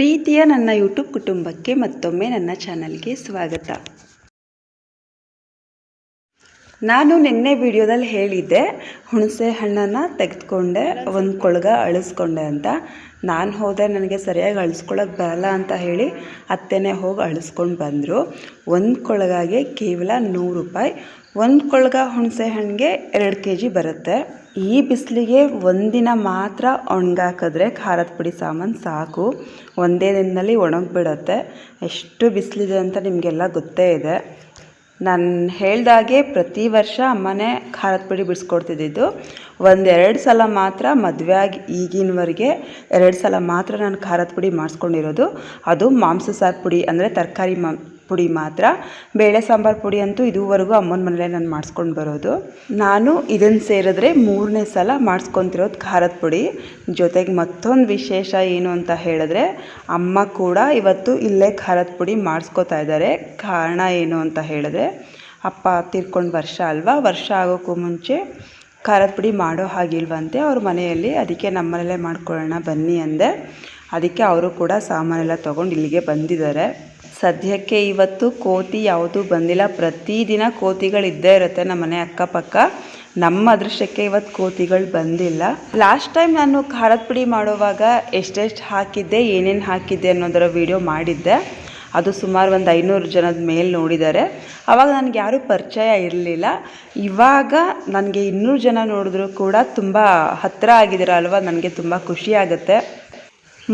ಪ್ರೀತಿಯ ನನ್ನ ಯೂಟ್ಯೂಬ್ ಕುಟುಂಬಕ್ಕೆ ಮತ್ತೊಮ್ಮೆ ನನ್ನ ಚಾನಲ್ಗೆ ಸ್ವಾಗತ. ನಾನು ನಿನ್ನೆ ವಿಡಿಯೋದಲ್ಲಿ ಹೇಳಿದ್ದೆ ಹುಣಸೆ ಹಣ್ಣನ್ನು ತೆಗೆದುಕೊಂಡೆ, ಒಂದು ಕೊಳಗ ಅಳಿಸ್ಕೊಂಡೆ ಅಂತ. ನಾನು ಹೋದೆ, ನನಗೆ ಸರಿಯಾಗಿ ಅಳಿಸ್ಕೊಳ್ಳೋಕೆ ಬರಲ್ಲ ಅಂತ ಹೇಳಿ ಅತ್ತೆನೇ ಹೋಗಿ ಅಳಿಸ್ಕೊಂಡು ಬಂದರು. ಒಂದು ಕೊಳಗಾಗೆ ಕೇವಲ 100 ರೂಪಾಯಿ. ಒಂದು ಕೊಳಗ ಹುಣಸೆ ಹಣ್ಣಿಗೆ 2 kg ಬರುತ್ತೆ. ಈ ಬಿಸಿಲಿಗೆ ಒಂದಿನ ಮಾತ್ರ ಒಣಗಾಕಿದ್ರೆ ಖಾರದ ಪುಡಿ ಸಾಮಾನು ಸಾಕು, ಒಂದೇ ದಿನದಲ್ಲಿ ಒಣಗಿಬಿಡುತ್ತೆ. ಎಷ್ಟು ಬಿಸಿಲಿದೆ ಅಂತ ನಿಮಗೆಲ್ಲ ಗೊತ್ತೇ ಇದೆ. ನಾನು ಹೇಳ್ದಾಗೆ ಪ್ರತಿ ವರ್ಷ ಅಮ್ಮನೇ ಖಾರದ ಪುಡಿ ಬಿಡಿಸ್ಕೊಡ್ತಿದ್ದಿದ್ದು. 1-2 ಸಲ ಮಾತ್ರ ಮದುವೆ ಆಗಿ ಈಗಿನವರೆಗೆ 2 ಸಲ ಮಾತ್ರ ನಾನು ಖಾರದ ಪುಡಿ ಮಾಡಿಸ್ಕೊಂಡಿರೋದು. ಅದು ಮಾಂಸ ಸಾರು ಪುಡಿ ಅಂದರೆ ತರಕಾರಿ ಪುಡಿ ಮಾತ್ರ. ಬೇಳೆ ಸಾಂಬಾರು ಪುಡಿ ಅಂತೂ ಇದುವರೆಗೂ ಅಮ್ಮನ ಮನೇಲೆ ನಾನು ಮಾಡಿಸ್ಕೊಂಡು ಬರೋದು. ನಾನು ಇದನ್ನು ಸೇರಿದ್ರೆ 3ನೇ ಸಲ ಮಾಡಿಸ್ಕೊತಿರೋದು ಖಾರದ ಪುಡಿ. ಜೊತೆಗೆ ಮತ್ತೊಂದು ವಿಶೇಷ ಏನು ಅಂತ ಹೇಳಿದ್ರೆ, ಅಮ್ಮ ಕೂಡ ಇವತ್ತು ಇಲ್ಲೇ ಖಾರದ ಪುಡಿ ಮಾಡಿಸ್ಕೊತಾ ಇದ್ದಾರೆ. ಕಾರಣ ಏನು ಅಂತ ಹೇಳಿದ್ರೆ, ಅಪ್ಪ ತೀರ್ಕೊಂಡು ವರ್ಷ ಅಲ್ವಾ, ವರ್ಷ ಆಗೋಕ್ಕೂ ಮುಂಚೆ ಖಾರದ ಪುಡಿ ಮಾಡೋ ಹಾಗಿಲ್ವಂತೆ ಅವ್ರ ಮನೆಯಲ್ಲಿ. ಅದಕ್ಕೆ ನಮ್ಮನೇಲೇ ಮಾಡ್ಕೊಳ್ಳೋಣ ಬನ್ನಿ ಅಂದೆ. ಅದಕ್ಕೆ ಅವರು ಕೂಡ ಸಾಮಾನೆಲ್ಲ ತೊಗೊಂಡು ಇಲ್ಲಿಗೆ ಬಂದಿದ್ದಾರೆ. ಸದ್ಯಕ್ಕೆ ಇವತ್ತು ಕೋತಿ ಯಾವುದೂ ಬಂದಿಲ್ಲ. ಪ್ರತಿದಿನ ಕೋತಿಗಳಿದ್ದೇ ಇರುತ್ತೆ ನಮ್ಮ ಮನೆ ಅಕ್ಕಪಕ್ಕ. ನಮ್ಮ ಅದೃಷ್ಟಕ್ಕೆ ಇವತ್ತು ಕೋತಿಗಳು ಬಂದಿಲ್ಲ. ಲಾಸ್ಟ್ ಟೈಮ್ ನಾನು ಖಾರದ ಪುಡಿ ಮಾಡುವಾಗ ಎಷ್ಟೆಷ್ಟು ಹಾಕಿದ್ದೆ, ಏನೇನು ಹಾಕಿದ್ದೆ ಅನ್ನೋದರ ವಿಡಿಯೋ ಮಾಡಿದ್ದೆ. ಅದು ಸುಮಾರು ಒಂದು 500 ಜನದ ಮೇಲೆ ನೋಡಿದ್ದಾರೆ. ಆವಾಗ ನನಗೆ ಯಾರೂ ಪರಿಚಯ ಇರಲಿಲ್ಲ. ಇವಾಗ ನನಗೆ 200 ಜನ ನೋಡಿದ್ರು ಕೂಡ ತುಂಬ ಹತ್ತಿರ ಆಗಿದ್ದೀರ ಅಲ್ವಾ, ನನಗೆ ತುಂಬ ಖುಷಿ ಆಗುತ್ತೆ.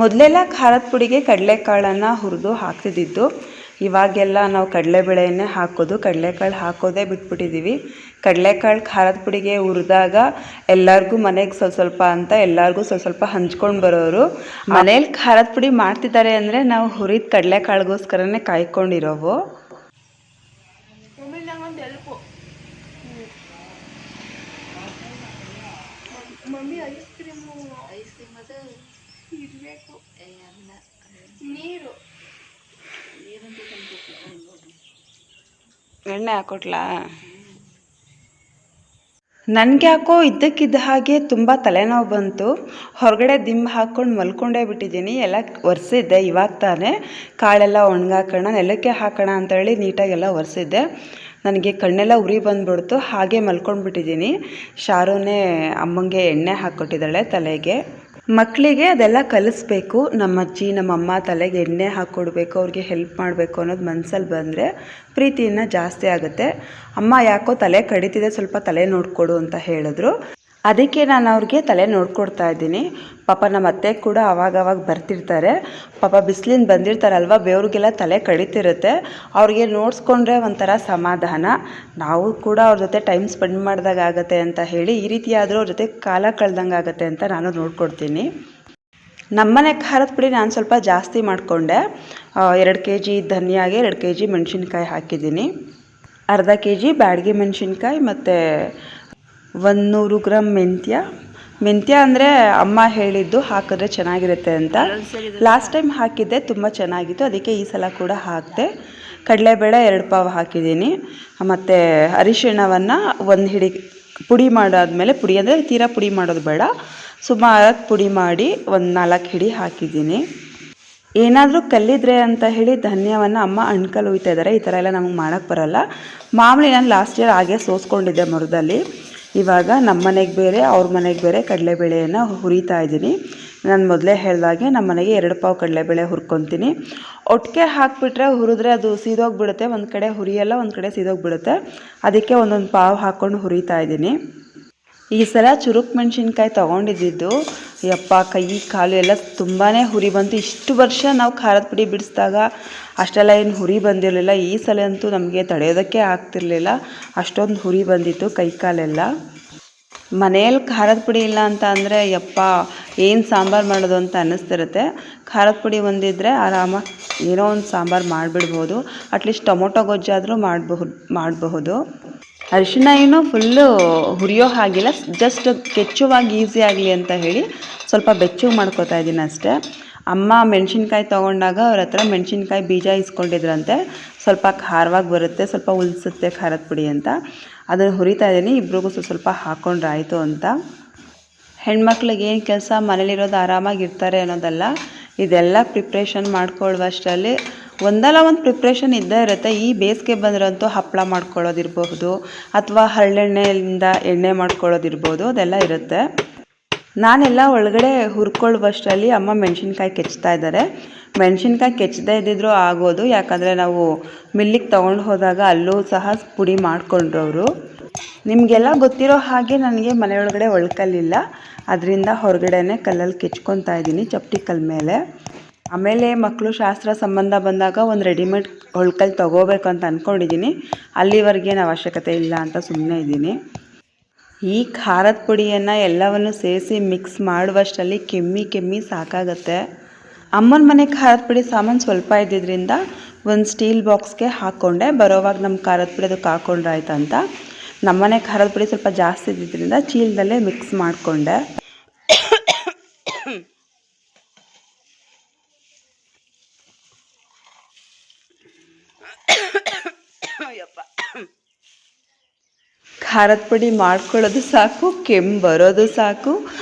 ಮೊದಲೆಲ್ಲ ಖಾರದ ಪುಡಿಗೆ ಕಡಲೆಕಾಳನ್ನು ಹುರಿದು ಹಾಕ್ತಿದ್ದಿದ್ದು. ಇವಾಗೆಲ್ಲ ನಾವು ಕಡಲೆಬೇಳೆಯನ್ನೇ ಹಾಕೋದು, ಕಡಲೆಕಾಳು ಹಾಕೋದೇ ಬಿಟ್ಬಿಟ್ಟಿದ್ದೀವಿ. ಕಡಲೆಕಾಳು ಖಾರದ ಪುಡಿಗೆ ಹುರಿದಾಗ ಎಲ್ಲರಿಗೂ ಮನೆಗೆ ಸ್ವಲ್ಪ ಅಂತ ಎಲ್ಲರಿಗೂ ಸ್ವಲ್ಪ ಹಂಚ್ಕೊಂಡು ಬರೋರು. ಮನೇಲಿ ಖಾರದ ಪುಡಿ ಮಾಡ್ತಿದ್ದಾರೆ ಅಂದರೆ ನಾವು ಹುರಿದ ಕಡಲೆಕಾಳಿಗೋಸ್ಕರನೇ ಕಾಯ್ಕೊಂಡಿರೋವು. ಎಣ್ಣೆ ಹಾಕೊಟ್ಲಾ? ನನಗೆ ಯಾಕೋ ಇದ್ದಕ್ಕಿದ್ದ ಹಾಗೆ ತುಂಬ ತಲೆನೋವು ಬಂತು. ಹೊರಗಡೆ ದಿಂಬು ಹಾಕ್ಕೊಂಡು ಮಲ್ಕೊಂಡೇ ಬಿಟ್ಟಿದ್ದೀನಿ. ಎಲ್ಲ ಒರೆಸಿದ್ದೆ ಇವಾಗ ತಾನೇ. ಕಾಳೆಲ್ಲ ಒಣಗಾಕೋಣ, ನೆಲಕ್ಕೆ ಹಾಕೋಣ ಅಂತೇಳಿ ನೀಟಾಗೆಲ್ಲ ಒರೆಸಿದ್ದೆ. ನನಗೆ ಕಣ್ಣೆಲ್ಲ ಉರಿ ಬಂದುಬಿಡ್ತು, ಹಾಗೆ ಮಲ್ಕೊಂಡ್ಬಿಟ್ಟಿದ್ದೀನಿ. ಶಾರುನೇ ಅಮ್ಮಂಗೆ ಎಣ್ಣೆ ಹಾಕ್ಕೊಟ್ಟಿದ್ದಾಳೆ ತಲೆಗೆ. ಮಕ್ಕಳಿಗೆ ಅದೆಲ್ಲ ಕಲಿಸ್ಬೇಕು. ನಮ್ಮ ಅಜ್ಜಿ ನಮ್ಮಮ್ಮ ತಲೆಗೆ ಎಣ್ಣೆ ಹಾಕ್ಕೊಡ್ಬೇಕು, ಅವ್ರಿಗೆ ಹೆಲ್ಪ್ ಮಾಡಬೇಕು ಅನ್ನೋದು ಮನಸ್ಸಲ್ಲಿ ಬಂದರೆ ಪ್ರೀತಿಯನ್ನು ಜಾಸ್ತಿ ಆಗುತ್ತೆ. ಅಮ್ಮ ಯಾಕೋ ತಲೆ ಕಡಿತಿದೆ, ಸ್ವಲ್ಪ ತಲೆ ನೋಡ್ಕೊಡು ಅಂತ ಹೇಳಿದ್ರು. ಅದಕ್ಕೆ ನಾನು ಅವ್ರಿಗೆ ತಲೆ ನೋಡ್ಕೊಡ್ತಾ ಇದ್ದೀನಿ. ಪಾಪ ನಮ್ಮ ಅತ್ತೆ ಕೂಡ ಅವಾಗವಾಗ ಬರ್ತಿರ್ತಾರೆ. ಪಾಪ ಬಿಸಿಲಿಂದ ಬಂದಿರ್ತಾರಲ್ವ, ಬೇವ್ರಿಗೆಲ್ಲ ತಲೆ ಕಡಿತಿರುತ್ತೆ. ಅವ್ರಿಗೆ ನೋಡಿಸ್ಕೊಂಡ್ರೆ ಒಂಥರ ಸಮಾಧಾನ. ನಾವು ಕೂಡ ಅವ್ರ ಜೊತೆ ಟೈಮ್ ಸ್ಪೆಂಡ್ ಮಾಡಿದಾಗ ಆಗುತ್ತೆ ಅಂತ ಹೇಳಿ ಈ ರೀತಿ ಆದರೂ ಅವ್ರ ಜೊತೆ ಕಾಲ ಕಳೆದಂಗೆ ಆಗುತ್ತೆ ಅಂತ ನಾನು ನೋಡ್ಕೊಡ್ತೀನಿ. ನಮ್ಮನೆ ಖಾರದ ಪುಡಿ ನಾನು ಸ್ವಲ್ಪ ಜಾಸ್ತಿ ಮಾಡಿಕೊಂಡೆ. 2 kg ಧನಿಯಾಗೆ 2 kg ಮೆಣಸಿನ್ಕಾಯಿ ಹಾಕಿದ್ದೀನಿ. ಅರ್ಧ kg ಬ್ಯಾಡಗಿ ಮೆಣಸಿನ್ಕಾಯಿ ಮತ್ತು 100 ಗ್ರಾಮ್ ಮೆಂತ್ಯ ಅಂದರೆ ಅಮ್ಮ ಹೇಳಿದ್ದು ಹಾಕಿದ್ರೆ ಚೆನ್ನಾಗಿರುತ್ತೆ ಅಂತ. ಲಾಸ್ಟ್ ಟೈಮ್ ಹಾಕಿದ್ದೆ, ತುಂಬ ಚೆನ್ನಾಗಿತ್ತು. ಅದಕ್ಕೆ ಈ ಸಲ ಕೂಡ ಹಾಕಿದೆ. ಕಡಲೆಬೇಳೆ 2 ಪಾವು ಹಾಕಿದ್ದೀನಿ. ಮತ್ತು ಅರಿಶಿಣವನ್ನು 1 ಹಿಡಿ ಪುಡಿ ಮಾಡಾದಮೇಲೆ, ಪುಡಿ ಅಂದರೆ ತೀರಾ ಪುಡಿ ಮಾಡೋದು ಬೇಡ, ಸುಮಾರು ಪುಡಿ ಮಾಡಿ 4 ಹಿಡಿ ಹಾಕಿದ್ದೀನಿ. ಏನಾದರೂ ಕಲ್ಲಿದ್ರೆ ಅಂತ ಹೇಳಿ ಧನ್ಯವನ್ನು ಅಮ್ಮ ಅಣ್ಕಲ್ ಹುಯ್ತಾ ಇದ್ದಾರೆ. ಈ ಥರ ಎಲ್ಲ ನಮಗೆ ಮಾಡೋಕ್ಕೆ ಬರೋಲ್ಲ. ಮಾಮೂಲಿ ನಾನು ಲಾಸ್ಟ್ ಇಯರ್ ಹಾಗೆ ಸೋಸ್ಕೊಂಡಿದ್ದೆ ಮರದಲ್ಲಿ. ಇವಾಗ ನಮ್ಮ ಮನೆಗೆ ಬೇರೆ ಅವ್ರ ಮನೆಗೆ ಬೇರೆ ಕಡಲೆಬೇಳೆಯನ್ನು ಹುರಿತಾ ಇದ್ದೀನಿ. ನಾನು ಮೊದಲೇ ಹೇಳಿದಾಗೆ ನಮ್ಮ ಮನೆಗೆ 2 ಪಾವು ಕಡಲೆಬೇಳೆ ಹುರ್ಕೊತೀನಿ. ಒಟ್ಟಿಗೆ ಹಾಕಿಬಿಟ್ರೆ ಹುರಿದ್ರೆ ಅದು ಸೀದೋಗಿಬಿಡುತ್ತೆ. ಒಂದು ಕಡೆ ಹುರಿಯಲ್ಲ, ಒಂದು ಕಡೆ ಸೀದೋಗಿಬಿಡುತ್ತೆ. ಅದಕ್ಕೆ 1 ಪಾವು ಹಾಕ್ಕೊಂಡು ಹುರಿತಾ ಇದ್ದೀನಿ. ಈ ಸಲ ಚುರುಕು ಮೆಣಸಿನ್ಕಾಯಿ ತೊಗೊಂಡಿದ್ದು, ಯಪ್ಪ ಕೈ ಕಾಲು ಎಲ್ಲ ತುಂಬಾ ಹುರಿ ಬಂತು. ಇಷ್ಟು ವರ್ಷ ನಾವು ಖಾರದ ಪುಡಿ ಬಿಡಿಸಿದಾಗ ಅಷ್ಟೆಲ್ಲ ಏನು ಹುರಿ ಬಂದಿರಲಿಲ್ಲ. ಈ ಸಲ ಅಂತೂ ನಮಗೆ ತಡೆಯೋದಕ್ಕೆ ಆಗ್ತಿರ್ಲಿಲ್ಲ, ಅಷ್ಟೊಂದು ಹುರಿ ಬಂದಿತ್ತು ಕೈ ಕಾಲೆಲ್ಲ. ಮನೇಲಿ ಖಾರದ ಪುಡಿ ಇಲ್ಲ ಅಂತ ಅಂದರೆ ಯಪ್ಪ ಏನು ಸಾಂಬಾರು ಮಾಡೋದು ಅಂತ ಅನ್ನಿಸ್ತಿರುತ್ತೆ. ಖಾರದ ಪುಡಿ ಒಂದಿದ್ದರೆ ಆರಾಮಾಗಿ ಏನೋ ಒಂದು ಸಾಂಬಾರು ಮಾಡಿಬಿಡ್ಬೋದು. ಅಟ್ಲೀಸ್ಟ್ ಟೊಮೊಟೊ ಗೊಜ್ಜಾದರೂ ಮಾಡಬಹುದು. ಅರಿಶಿಣ ಏನು ಫುಲ್ಲು ಹುರಿಯೋ ಹಾಗಿಲ್ಲ, ಜಸ್ಟ್ ಕೆಚ್ಚುವಾಗಿ ಈಸಿ ಆಗಲಿ ಅಂತ ಹೇಳಿ ಸ್ವಲ್ಪ ಬೆಚ್ಚಗೆ ಮಾಡ್ಕೋತಾ ಇದ್ದೀನಿ ಅಷ್ಟೇ. ಅಮ್ಮ ಮೆಣಸಿನ್ಕಾಯಿ ತೊಗೊಂಡಾಗ ಅವ್ರ ಹತ್ರ ಮೆಣಸಿನ್ಕಾಯಿ ಬೀಜ ಇಸ್ಕೊಂಡಿದ್ರಂತೆ. ಸ್ವಲ್ಪ ಖಾರವಾಗಿ ಬರುತ್ತೆ, ಸ್ವಲ್ಪ ಉಳಿಸುತ್ತೆ ಖಾರದ ಪುಡಿ ಅಂತ. ಅದನ್ನು ಹುರಿತಾ ಇದ್ದೀನಿ, ಇಬ್ರಿಗೂ ಸ್ವಲ್ಪ ಹಾಕ್ಕೊಂಡ್ರೆ ಆಯಿತು ಅಂತ. ಹೆಣ್ಮಕ್ಳಿಗೆ ಏನು ಕೆಲಸ, ಮನೇಲಿರೋದು ಆರಾಮಾಗಿರ್ತಾರೆ ಅನ್ನೋದಲ್ಲ, ಇದೆಲ್ಲ ಪ್ರಿಪ್ರೇಷನ್ ಮಾಡ್ಕೊಳ್ಳುವಷ್ಟರಲ್ಲಿ ಒಂದಲ್ಲ ಒಂದು ಪ್ರಿಪ್ರೇಷನ್ ಇದ್ದೇ ಇರುತ್ತೆ. ಈ ಬೇಸಿಗೆ ಬಂದ್ರಂತೂ ಹಪ್ಪಳ ಮಾಡ್ಕೊಳ್ಳೋದಿರ್ಬಹುದು ಅಥವಾ ಹರಳೆಣ್ಣೆಯಿಂದ ಎಣ್ಣೆ ಮಾಡ್ಕೊಳ್ಳೋದಿರ್ಬೋದು, ಅದೆಲ್ಲ ಇರುತ್ತೆ. ನಾನೆಲ್ಲ ಒಳಗಡೆ ಹುರ್ಕೊಳ್ಳುವಷ್ಟರಲ್ಲಿ ಅಮ್ಮ ಮೆಣಸಿನ್ಕಾಯಿ ಕೆಚ್ತಾ ಇದ್ದಾರೆ. ಮೆಣಸಿನ್ಕಾಯಿ ಕೆಚ್ಚದೇ ಇದ್ದಿದ್ರೂ ಆಗೋದು, ಯಾಕಂದರೆ ನಾವು ಮಿಲ್ಲಿಗೆ ತೊಗೊಂಡು ಹೋದಾಗ ಅಲ್ಲೂ ಸಹ ಪುಡಿ ಮಾಡಿಕೊಂಡ್ರು ಅವರು. ನಿಮಗೆಲ್ಲ ಗೊತ್ತಿರೋ ಹಾಗೆ ನನಗೆ ಮನೆಯೊಳಗಡೆ ಒಳ್ಕಲ್ಲಿಲ್ಲ, ಅದರಿಂದ ಹೊರಗಡೆನೇ ಕಲ್ಲಲ್ಲಿ ಕೆಚ್ಕೊತಾ ಇದ್ದೀನಿ, ಚಪ್ಪಟಿ ಕಲ್ಲ ಮೇಲೆ. ಆಮೇಲೆ ಮಕ್ಕಳು ಶಾಸ್ತ್ರ ಸಂಬಂಧ ಬಂದಾಗ ಒಂದು ರೆಡಿಮೇಡ್ ಒಳ್ಕಲ್ಲಿ ತೊಗೋಬೇಕು ಅಂತ ಅಂದ್ಕೊಂಡಿದ್ದೀನಿ. ಅಲ್ಲಿವರೆಗೇನು ಅವಶ್ಯಕತೆ ಇಲ್ಲ ಅಂತ ಸುಮ್ಮನೆ ಇದ್ದೀನಿ. ಈ ಖಾರದ ಪುಡಿಯನ್ನು ಎಲ್ಲವನ್ನು ಸೇರಿಸಿ ಮಿಕ್ಸ್ ಮಾಡುವಷ್ಟರಲ್ಲಿ ಕೆಮ್ಮಿ ಸಾಕಾಗತ್ತೆ. ಅಮ್ಮನ ಮನೆ ಖಾರದ ಪುಡಿ ಸಾಮಾನು ಸ್ವಲ್ಪ ಇದ್ದಿದ್ದರಿಂದ ಒಂದು ಸ್ಟೀಲ್ ಬಾಕ್ಸ್ಗೆ ಹಾಕ್ಕೊಂಡೆ. ಬರೋವಾಗ ನಮ್ಮ ಖಾರದ ಪುಡಿ ಅದಕ್ಕೆ ಹಾಕ್ಕೊಂಡ್ರೆ ಆಯ್ತಂತ. ನಮ್ಮನೆ ಖಾರದ ಪುಡಿ ಸ್ವಲ್ಪ ಜಾಸ್ತಿ ಇದ್ದಿದ್ದರಿಂದ ಚೀಲದಲ್ಲೇ ಮಿಕ್ಸ್ ಮಾಡಿಕೊಂಡೆ. ಖಾರದ ಪುಡಿ ಮಾಡ್ಕೊಳ್ಳೋದು ಸಾಕು, ಕೆಮ್ಮು ಬರೋದು ಸಾಕು,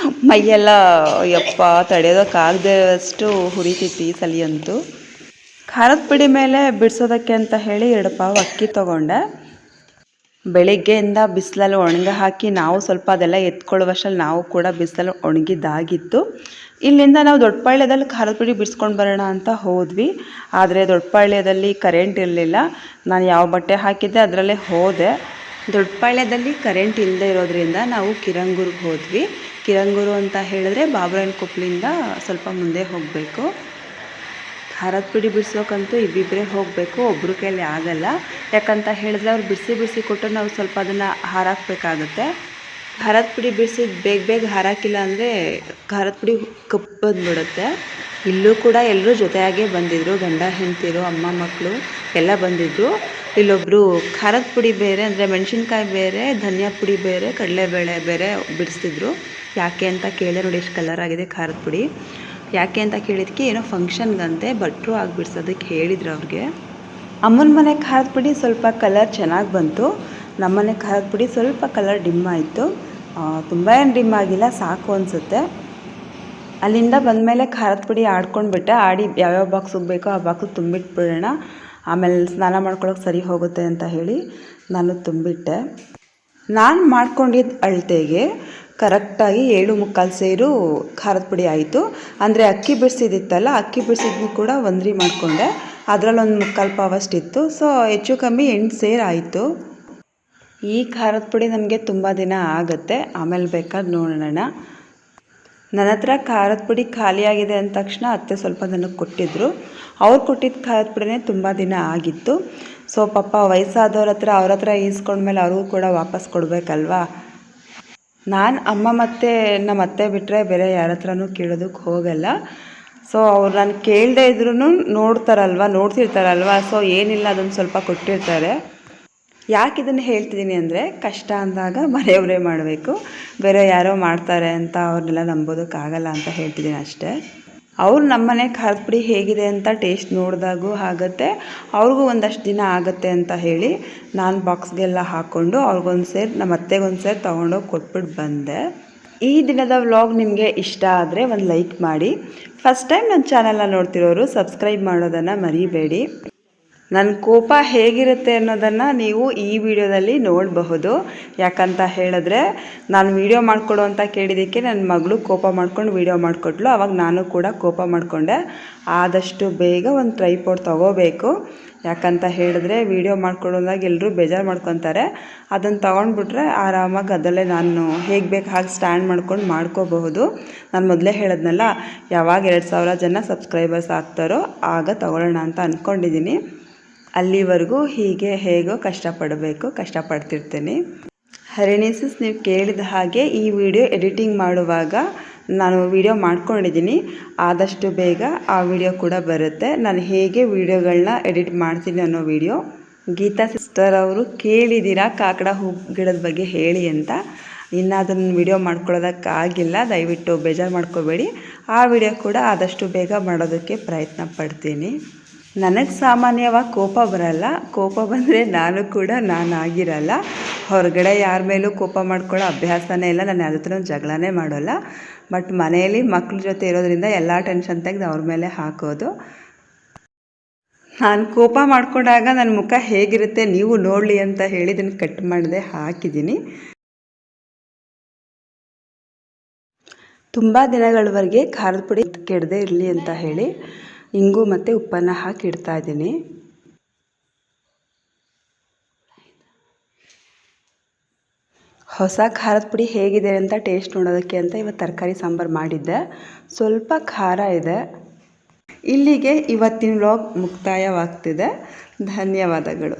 ಮೈಯೆಲ್ಲ ಯಪ್ಪ ತಡೆಯೋದಕ್ಕಾಗದೇ ಅಷ್ಟು ಹುರಿತೈತಿ ಈ ಸಲಿಯಂತೂ. ಖಾರದ ಪುಡಿ ಮೇಲೆ ಬಿಡಿಸೋದಕ್ಕೆ ಅಂತ ಹೇಳಿ 2 ಪಾವು ಅಕ್ಕಿ ತೊಗೊಂಡೆ. ಬೆಳಿಗ್ಗೆಯಿಂದ ಬಿಸಿಲಲ್ಲಿ ಒಣಗ ಹಾಕಿ ನಾವು ಸ್ವಲ್ಪ ಅದೆಲ್ಲ ಎತ್ಕೊಳ್ಳುವಷ್ಟರಲ್ಲಿ ನಾವು ಕೂಡ ಬಿಸಿಲಲ್ಲಿ ಒಣಗಿದ್ದಾಗಿತ್ತು. ಇಲ್ಲಿಂದ ನಾವು ದೊಡ್ಡಪಾಳ್ಯದಲ್ಲಿ ಖಾರದ ಪುಡಿ ಬಿಡಿಸ್ಕೊಂಡು ಬರೋಣ ಅಂತ ಹೋದ್ವಿ. ಆದರೆ ದೊಡ್ಡಪಾಳ್ಯದಲ್ಲಿ ಕರೆಂಟ್ ಇರಲಿಲ್ಲ. ನಾನು ಯಾವ ಬಟ್ಟೆ ಹಾಕಿದ್ದೆ ಅದರಲ್ಲೇ ಹೋದೆ. ದೊಡ್ಡಪಾಳ್ಯದಲ್ಲಿ ಕರೆಂಟ್ ಇಲ್ಲದೆ ಇರೋದ್ರಿಂದ ನಾವು ಕಿರಂಗೂರಿಗೆ ಹೋದ್ವಿ. ಕಿರಂಗೂರು ಅಂತ ಹೇಳಿದ್ರೆ ಬಾಬುರಾಯನ ಕೊಪ್ಪಲಿಂದ ಸ್ವಲ್ಪ ಮುಂದೆ ಹೋಗಬೇಕು. ಖಾರದ ಪುಡಿ ಬಿಡಿಸೋಕ್ಕಂತೂ ಇಬ್ಬಿಬ್ಬರೇ ಹೋಗಬೇಕು, ಒಬ್ಬರು ಕೈಯಲ್ಲಿ ಆಗಲ್ಲ. ಯಾಕಂತ ಹೇಳಿದ್ರೆ ಅವ್ರು ಬಿಡಿಸಿ ಕೊಟ್ಟು ನಾವು ಸ್ವಲ್ಪ ಅದನ್ನು ಹಾರಾಕಬೇಕಾಗುತ್ತೆ. ಖಾರದ ಪುಡಿ ಬಿಡಿಸಿ ಬೇಗ ಹಾರಾಕಿಲ್ಲ ಅಂದರೆ ಖಾರದ ಪುಡಿ ಕಪ್ಪು ಬಂದುಬಿಡುತ್ತೆ. ಇಲ್ಲೂ ಕೂಡ ಎಲ್ಲರೂ ಜೊತೆಯಾಗೇ ಬಂದಿದ್ದರು, ಗಂಡ ಹೆಂಡ್ತಿರು, ಅಮ್ಮ ಮಕ್ಕಳು ಎಲ್ಲ ಬಂದಿದ್ದರು. ಇಲ್ಲೊಬ್ಬರು ಖಾರದ ಪುಡಿ ಬೇರೆ ಅಂದರೆ ಮೆಣಸಿನ್ಕಾಯಿ ಬೇರೆ, ಧನಿಯಾ ಪುಡಿ ಬೇರೆ, ಕಡಲೆಬೇಳೆ ಬೇರೆ ಬಿಡಿಸ್ತಿದ್ರು. ಯಾಕೆ ಅಂತ ಕೇಳಿ ನೋಡಿ ಎಷ್ಟು ಕಲರ್ ಆಗಿದೆ ಖಾರದ ಪುಡಿ. ಯಾಕೆ ಅಂತ ಕೇಳಿದಕ್ಕೆ ಏನೋ ಫಂಕ್ಷನ್ಗಂತೆ ಭಟ್ರು ಆಗಿ ಬಿಡಿಸೋದಕ್ಕೆ ಹೇಳಿದ್ರು ಅವ್ರಿಗೆ. ಅಮ್ಮನ ಮನೆ ಖಾರದ ಪುಡಿ ಸ್ವಲ್ಪ ಕಲರ್ ಚೆನ್ನಾಗಿ ಬಂತು. ನಮ್ಮನೆ ಖಾರದ ಪುಡಿ ಸ್ವಲ್ಪ ಕಲರ್ ಡಿಮ್ ಆಯಿತು. ತುಂಬ ಏನು ಡಿಮ್ ಆಗಿಲ್ಲ, ಸಾಕು ಅನಿಸುತ್ತೆ. ಅಲ್ಲಿಂದ ಬಂದಮೇಲೆ ಖಾರದ ಪುಡಿ ಆಡ್ಕೊಂಡ್ಬಿಟ್ಟೆ. ಆಡಿ ಯಾವ್ಯಾವ ಬಾಕ್ಸಿಗೆ ಬೇಕೋ ಆ ಬಾಕ್ಸಿಗೆ ತುಂಬಿಟ್ಬಿಡೋಣ, ಆಮೇಲೆ ಸ್ನಾನ ಮಾಡ್ಕೊಳ್ಳೋಕೆ ಸರಿ ಹೋಗುತ್ತೆ ಅಂತ ಹೇಳಿ ನಾನು ತುಂಬಿಟ್ಟೆ. ನಾನು ಮಾಡ್ಕೊಂಡಿದ್ದ ಅಳತೆಗೆ ಕರೆಕ್ಟಾಗಿ 7 ಸೇರು ಖಾರದ ಪುಡಿ ಆಯಿತು. ಅಂದರೆ ಅಕ್ಕಿ ಬಿಡಿಸಿದಿತ್ತಲ್ಲ, ಅಕ್ಕಿ ಬಿಡಿಸಿದ್ನು ಕೂಡ ಒಂದ್ರಿ ಮಾಡಿಕೊಂಡೆ. ಅದರಲ್ಲಿ 1/4 ಪಾವಷ್ಟಿತ್ತು. ಸೊ ಹೆಚ್ಚು ಕಮ್ಮಿ 8 ಸೇರು ಆಯಿತು. ಈ ಖಾರದ ಪುಡಿ ನಮಗೆ ತುಂಬ ದಿನ ಆಗುತ್ತೆ, ಆಮೇಲೆ ಬೇಕಾದ್ರೆ ನೋಡೋಣ. ನನ್ನ ಹತ್ರ ಖಾರದ ಪುಡಿ ಖಾಲಿಯಾಗಿದೆ ಅಂದ ತಕ್ಷಣ ಅತ್ತೆ ಸ್ವಲ್ಪ ನನಗೆ ಕೊಟ್ಟಿದ್ದರು. ಅವ್ರು ಕೊಟ್ಟಿದ್ದ ಖಾರದ ಪುಡಿನೇ ತುಂಬ ದಿನ ಆಗಿತ್ತು. ಸೊ ಪಾಪ ವಯಸ್ಸಾದವ್ರ ಹತ್ರ ಈಸ್ಕೊಂಡ್ಮೇಲೆ ಅವ್ರಿಗೂ ಕೂಡ ವಾಪಸ್ ಕೊಡಬೇಕಲ್ವಾ. ನಾನು ಅಮ್ಮ ಮತ್ತು ನಮ್ಮ ಅತ್ತೆ ಬಿಟ್ಟರೆ ಬೇರೆ ಯಾರ ಹತ್ರನೂ ಕೇಳೋದಕ್ಕೆ ಹೋಗಲ್ಲ. ಸೊ ಅವ್ರು ನಾನು ಕೇಳದೇ ಇದ್ರೂ ನೋಡ್ತಿರ್ತಾರಲ್ವ. ಸೊ ಏನಿಲ್ಲ ಅದನ್ನು ಸ್ವಲ್ಪ ಕೊಟ್ಟಿರ್ತಾರೆ. ಯಾಕೆ ಇದನ್ನು ಹೇಳ್ತಿದ್ದೀನಿ ಅಂದರೆ, ಕಷ್ಟ ಅಂದಾಗ ಮನೆಯವರೇ ಮಾಡಬೇಕು, ಬೇರೆ ಯಾರೋ ಮಾಡ್ತಾರೆ ಅಂತ ಅವ್ರನ್ನೆಲ್ಲ ನಂಬೋದಕ್ಕಾಗಲ್ಲ ಅಂತ ಹೇಳ್ತಿದ್ದೀನಿ ಅಷ್ಟೇ. ಅವ್ರು ನಮ್ಮನೆ ಖಾರದ ಪುಡಿ ಹೇಗಿದೆ ಅಂತ ಟೇಸ್ಟ್ ನೋಡಿದಾಗೂ ಆಗುತ್ತೆ, ಅವ್ರಿಗೂ ಒಂದಷ್ಟು ದಿನ ಆಗುತ್ತೆ ಅಂತ ಹೇಳಿ ನಾನು ಬಾಕ್ಸ್ಗೆಲ್ಲ ಹಾಕ್ಕೊಂಡು ಅವ್ರಿಗೊಂದು ಸೇರು ನಮ್ಮ ಅತ್ತೆಗೊಂದು ಸೇರು ತೊಗೊಂಡೋಗಿ ಕೊಟ್ಬಿಟ್ಟು ಬಂದೆ. ಈ ದಿನದ ವ್ಲಾಗ್ ನಿಮಗೆ ಇಷ್ಟ ಆದರೆ ಒಂದು ಲೈಕ್ ಮಾಡಿ. ಫಸ್ಟ್ ಟೈಮ್ ನನ್ನ ಚಾನಲ್ನ ನೋಡ್ತಿರೋರು ಸಬ್ಸ್ಕ್ರೈಬ್ ಮಾಡೋದನ್ನು ಮರಿಬೇಡಿ. ನನ್ನ ಕೋಪ ಹೇಗಿರುತ್ತೆ ಅನ್ನೋದನ್ನು ನೀವು ಈ ವಿಡಿಯೋದಲ್ಲಿ ನೋಡಬಹುದು. ಯಾಕಂತ ಹೇಳಿದ್ರೆ ನಾನು ವಿಡಿಯೋ ಮಾಡಿಕೊಡು ಅಂತ ಕೇಳಿದ್ದಕ್ಕೆ ನನ್ನ ಮಗಳು ಕೋಪ ಮಾಡ್ಕೊಂಡು ವಿಡಿಯೋ ಮಾಡಿಕೊಟ್ಲು. ಆವಾಗ ನಾನು ಕೂಡ ಕೋಪ ಮಾಡಿಕೊಂಡೆ. ಆದಷ್ಟು ಬೇಗ ಒಂದು ಟ್ರೈಪಾಡ್ ತೊಗೋಬೇಕು. ಯಾಕಂತ ಹೇಳಿದ್ರೆ ವಿಡಿಯೋ ಮಾಡ್ಕೊಡೋದಾಗ ಎಲ್ಲರೂ ಬೇಜಾರು ಮಾಡ್ಕೊತಾರೆ. ಅದನ್ನು ತೊಗೊಂಡ್ಬಿಟ್ರೆ ಆರಾಮಾಗಿ ಅದರಲ್ಲೇ ನಾನು ಹೇಗೆ ಬೇಕು ಹಾಗೆ ಸ್ಟ್ಯಾಂಡ್ ಮಾಡ್ಕೊಂಡು ಮಾಡ್ಕೋಬಹುದು. ನಾನು ಮೊದಲೇ ಹೇಳಿದ್ನಲ್ಲ, ಯಾವಾಗ 2000 ಜನ ಸಬ್ಸ್ಕ್ರೈಬರ್ಸ್ ಆಗ್ತಾರೋ ಆಗ ತೊಗೊಳ್ಳೋಣ ಅಂತ ಅಂದ್ಕೊಂಡಿದ್ದೀನಿ. ಅಲ್ಲಿವರೆಗೂ ಹೀಗೆ ಹೇಗೋ ಕಷ್ಟಪಡ್ತಿರ್ತೀನಿ. ಹರಿಣಿಸಿಸ್, ನೀವು ಕೇಳಿದ ಹಾಗೆ ಈ ವಿಡಿಯೋ ಎಡಿಟಿಂಗ್ ಮಾಡುವಾಗ ನಾನು ವಿಡಿಯೋ ಮಾಡ್ಕೊಂಡಿದ್ದೀನಿ. ಆದಷ್ಟು ಬೇಗ ಆ ವಿಡಿಯೋ ಕೂಡ ಬರುತ್ತೆ. ನಾನು ಹೇಗೆ ವಿಡಿಯೋಗಳನ್ನ ಎಡಿಟ್ ಮಾಡ್ತೀನಿ ಅನ್ನೋ ವಿಡಿಯೋ. ಗೀತಾ ಸಿಸ್ಟರ್ ಅವರು ಕೇಳಿದ್ದೀರಾ ಕಾಕಡ ಹೂ ಗಿಡದ ಬಗ್ಗೆ ಹೇಳಿ ಅಂತ. ಇನ್ನು ಅದನ್ನು ವಿಡಿಯೋ ಮಾಡ್ಕೊಳ್ಳೋದಕ್ಕಾಗಿಲ್ಲ, ದಯವಿಟ್ಟು ಬೇಜಾರು ಮಾಡ್ಕೋಬೇಡಿ. ಆ ವಿಡಿಯೋ ಕೂಡ ಆದಷ್ಟು ಬೇಗ ಮಾಡೋದಕ್ಕೆ ಪ್ರಯತ್ನ ಪಡ್ತೀನಿ. ನನಗೆ ಸಾಮಾನ್ಯವಾಗಿ ಕೋಪ ಬರಲ್ಲ. ಕೋಪ ಬಂದರೆ ನಾನಾಗಿರಲ್ಲ. ಹೊರಗಡೆ ಯಾರ ಮೇಲೂ ಕೋಪ ಮಾಡ್ಕೊಳ್ಳೋ ಅಭ್ಯಾಸನೇ ಇಲ್ಲ. ನಾನು ಯಾರ ಹತ್ರನೂ ಜಗಳನೇ ಮಾಡೋಲ್ಲ. ಬಟ್ ಮನೆಯಲ್ಲಿ ಮಕ್ಳ ಜೊತೆ ಇರೋದ್ರಿಂದ ಎಲ್ಲ ಟೆನ್ಷನ್ ತೆಗೆದು ಅವ್ರ ಮೇಲೆ ಹಾಕೋದು. ನಾನು ಕೋಪ ಮಾಡಿಕೊಂಡಾಗ ನನ್ನ ಮುಖ ಹೇಗಿರುತ್ತೆ ನೀವು ನೋಡಲಿ ಅಂತ ಹೇಳಿ ಇದನ್ನು ಕಟ್ ಮಾಡಿದೆ, ಹಾಕಿದ್ದೀನಿ. ತುಂಬ ದಿನಗಳವರೆಗೆ ಖಾರದ ಪುಡಿ ಕೆಡದೆ ಇರಲಿ ಅಂತ ಹೇಳಿ ಇಂಗು ಮತ್ತು ಉಪ್ಪನ್ನು ಹಾಕಿ ಇಡ್ತಾ ಇದ್ದೀನಿ. ಹೊಸ ಖಾರದ ಪುಡಿ ಹೇಗಿದೆ ಅಂತ ಟೇಸ್ಟ್ ನೋಡೋದಕ್ಕೆ ಅಂತ ಇವತ್ತು ತರಕಾರಿ ಸಾಂಬಾರು ಮಾಡಿದ್ದೆ. ಸ್ವಲ್ಪ ಖಾರ ಇದೆ. ಇಲ್ಲಿಗೆ ಇವತ್ತಿನ ವ್ಲಾಗ್ ಮುಕ್ತಾಯವಾಗ್ತಿದೆ. ಧನ್ಯವಾದಗಳು.